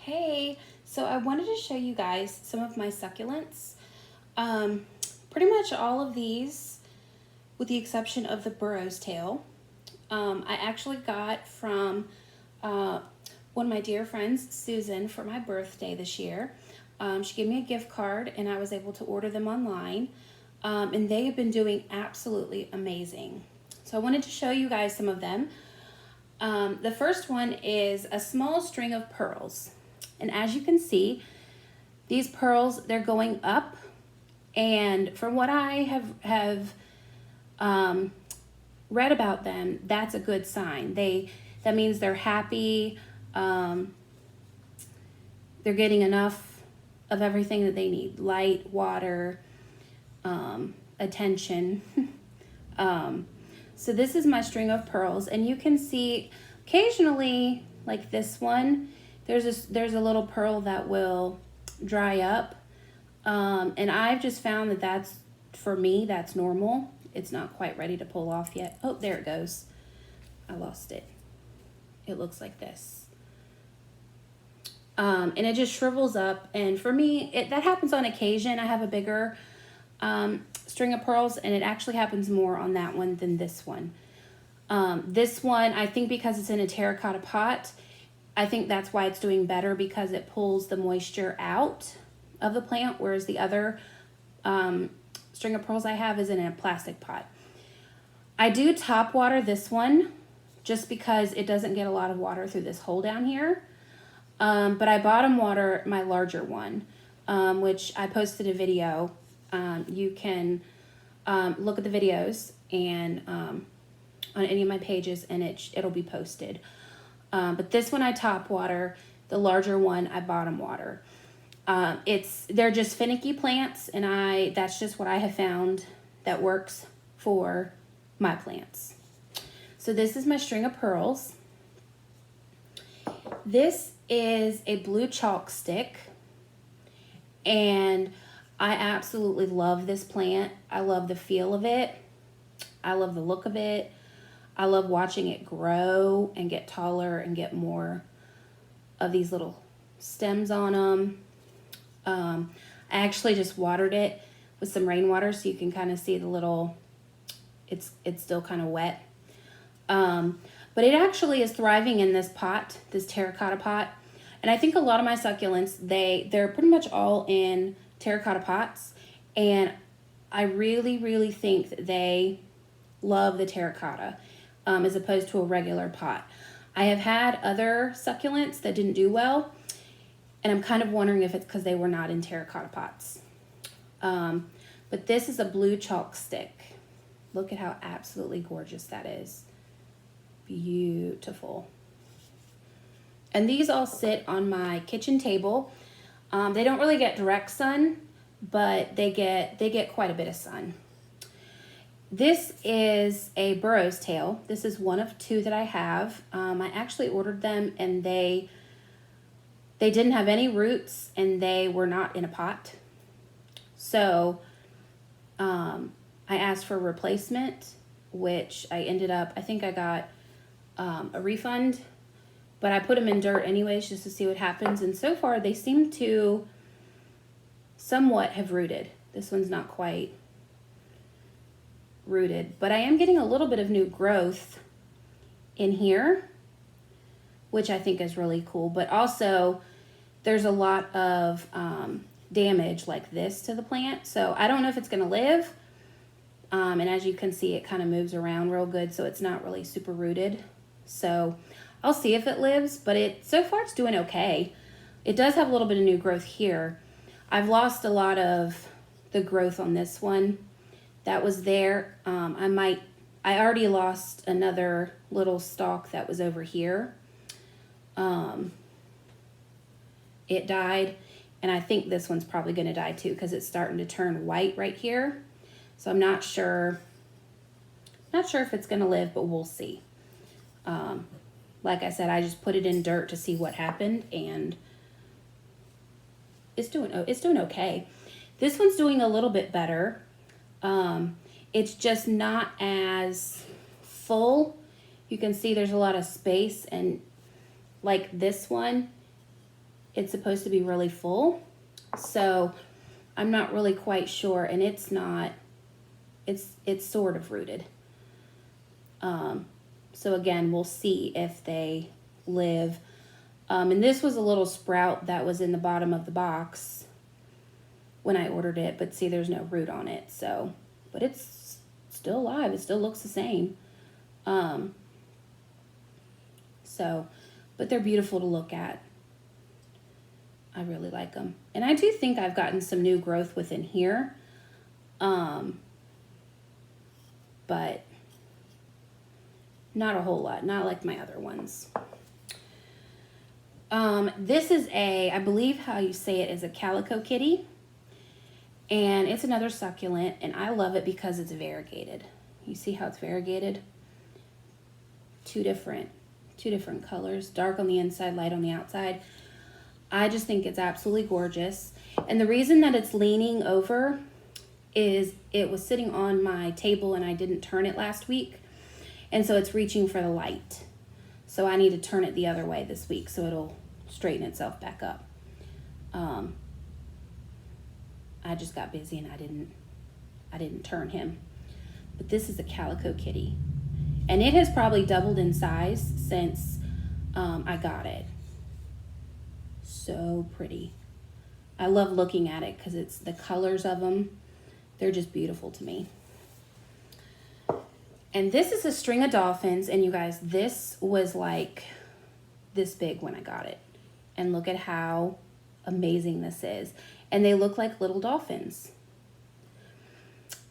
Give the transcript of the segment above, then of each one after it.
Hey, so I wanted to show you guys some of my succulents. Pretty much all of these, with the exception of the Burroughs Tale, I actually got from one of my dear friends, Susan, for my birthday this year. She gave me a gift card and I was able to order them online. And they have been doing absolutely amazing. So I wanted to show you guys some of them. The first one is a small string of pearls. And as you can see, these pearls, they're going up. And from what I have read about them, that's a good sign. That means they're happy. They're getting enough of everything that they need. Light, water, attention. So this is my string of pearls, and you can see occasionally, like this one, there's a little pearl that will dry up, and I've just found that for me, that's normal. It's not quite ready to pull off yet. Oh, there it goes. I lost it. It looks like this. And it just shrivels up, and for me, that happens on occasion. I have a bigger string of pearls, and it actually happens more on that one than this one. This one, I think because it's in a terracotta pot, I think that's why it's doing better, because it pulls the moisture out of the plant, whereas the other string of pearls I have is in a plastic pot. I do top water this one just because it doesn't get a lot of water through this hole down here. But I bottom water my larger one, which I posted a video. You can look at the videos and on any of my pages, and it'll be posted. But this one I top water, the larger one I bottom water. They're just finicky plants, and that's just what I have found that works for my plants. So this is my string of pearls. This is a blue chalk stick, and I absolutely love this plant. I love the feel of it. I love the look of it. I love watching it grow and get taller and get more of these little stems on them. I actually just watered it with some rainwater, so you can kind of see the little, it's still kind of wet. But it actually is thriving in this pot, this terracotta pot. And I think a lot of my succulents, they're pretty much all in terracotta pots. And I really, really think that they love the terracotta as opposed to a regular pot. I have had other succulents that didn't do well, and I'm kind of wondering if it's because they were not in terracotta pots. But this is a blue chalk stick. Look at how absolutely gorgeous that is. Beautiful. And these all sit on my kitchen table. They don't really get direct sun, but they get quite a bit of sun. This is a Burroughs Tale. This is one of two that I have. I actually ordered them, and they didn't have any roots, and they were not in a pot. So I asked for a replacement, which I think I got a refund, but I put them in dirt anyways just to see what happens. And so far they seem to somewhat have rooted. This one's not quite rooted, but I am getting a little bit of new growth in here, which I think is really cool. But also there's a lot of damage like this to the plant, so I don't know if it's going to live. And as you can see, it kind of moves around real good, so it's not really super rooted. So I'll see if it lives, but so far it's doing okay. It does have a little bit of new growth here. I've lost a lot of the growth on this one that was there. I already lost another little stalk that was over here. It died, and I think this one's probably going to die too, because it's starting to turn white right here. So I'm not sure if it's going to live, but we'll see. Like I said, I just put it in dirt to see what happened, and it's doing okay. This one's doing a little bit better. It's just not as full. You can see there's a lot of space, and like this one, it's supposed to be really full. So I'm not really quite sure, and it's not, it's sort of rooted. So again, we'll see if they live. And this was a little sprout that was in the bottom of the box when I ordered it, but see, there's no root on it. So, but it's still alive. It still looks the same. But they're beautiful to look at. I really like them. And I do think I've gotten some new growth within here. But not a whole lot, not like my other ones. This is I believe how you say it is a Calico Kitty. And it's another succulent, and I love it because it's variegated. You see how it's variegated? Two different colors, dark on the inside, light on the outside. I just think it's absolutely gorgeous. And the reason that it's leaning over is it was sitting on my table and I didn't turn it last week. And so it's reaching for the light. So I need to turn it the other way this week so it'll straighten itself back up. I just got busy and I didn't turn him. But this is a Calico Kitty. And it has probably doubled in size since I got it. So pretty. I love looking at it because it's the colors of them. They're just beautiful to me. And this is a string of dolphins. And you guys, this was like this big when I got it. And look at how amazing this is. And they look like little dolphins.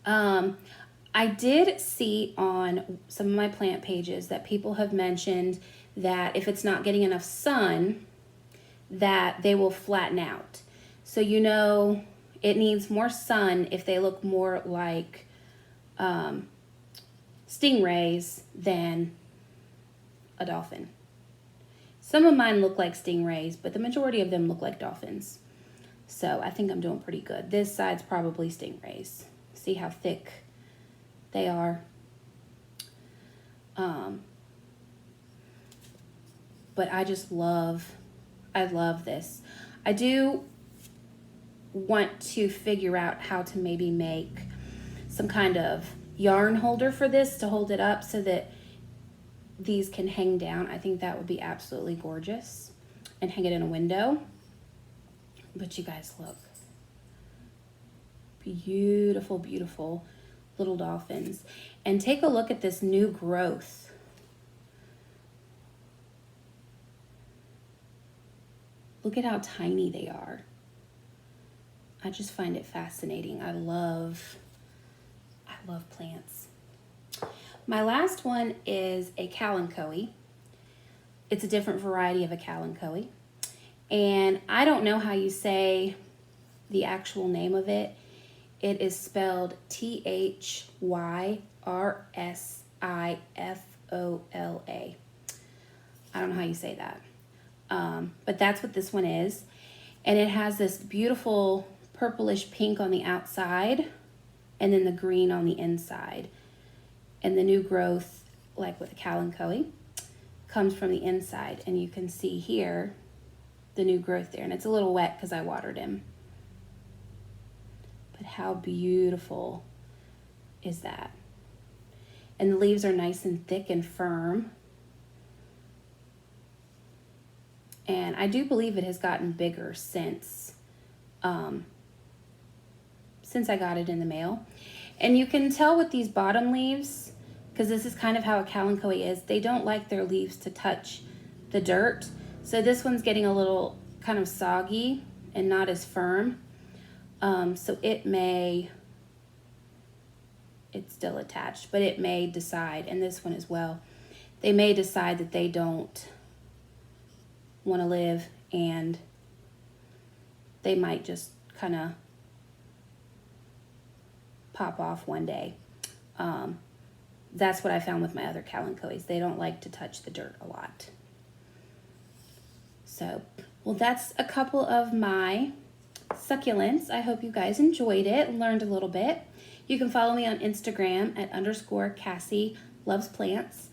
I did see on some of my plant pages that people have mentioned that if it's not getting enough sun, that they will flatten out. So you know it needs more sun if they look more like stingrays than a dolphin. Some of mine look like stingrays, but the majority of them look like dolphins. So I think I'm doing pretty good. This side's probably stingrays. See how thick they are. But I love this. I do want to figure out how to maybe make some kind of yarn holder for this to hold it up so that these can hang down. I think that would be absolutely gorgeous, and hang it in a window. But you guys, look. Beautiful, beautiful little dolphins. And take a look at this new growth. Look at how tiny they are. I just find it fascinating. I love plants. My last one is a Kalanchoe. It's a different variety of a Kalanchoe. And I don't know how you say the actual name of it. It is spelled Thyrsiffola. I don't know how you say that. But that's what this one is. And it has this beautiful purplish pink on the outside and then the green on the inside. And the new growth, like with the Kalanchoe, comes from the inside. And you can see here the new growth there. And it's a little wet because I watered him. But how beautiful is that? And the leaves are nice and thick and firm. And I do believe it has gotten bigger since I got it in the mail. And you can tell with these bottom leaves, because this is kind of how a Kalanchoe is, they don't like their leaves to touch the dirt. So this one's getting a little kind of soggy and not as firm. So it's still attached, but it may decide, and this one as well, they may decide that they don't want to live, and they might just kind of pop off one day. That's what I found with my other Kalanchoes. They don't like to touch the dirt a lot. So, well, that's a couple of my succulents. I hope you guys enjoyed it, learned a little bit. You can follow me on Instagram at _Cassie Loves Plants,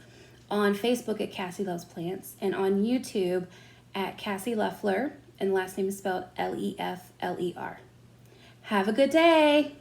on Facebook at Cassie Loves Plants, and on YouTube at Cassie Loeffler, and last name is spelled Lefler. Have a good day.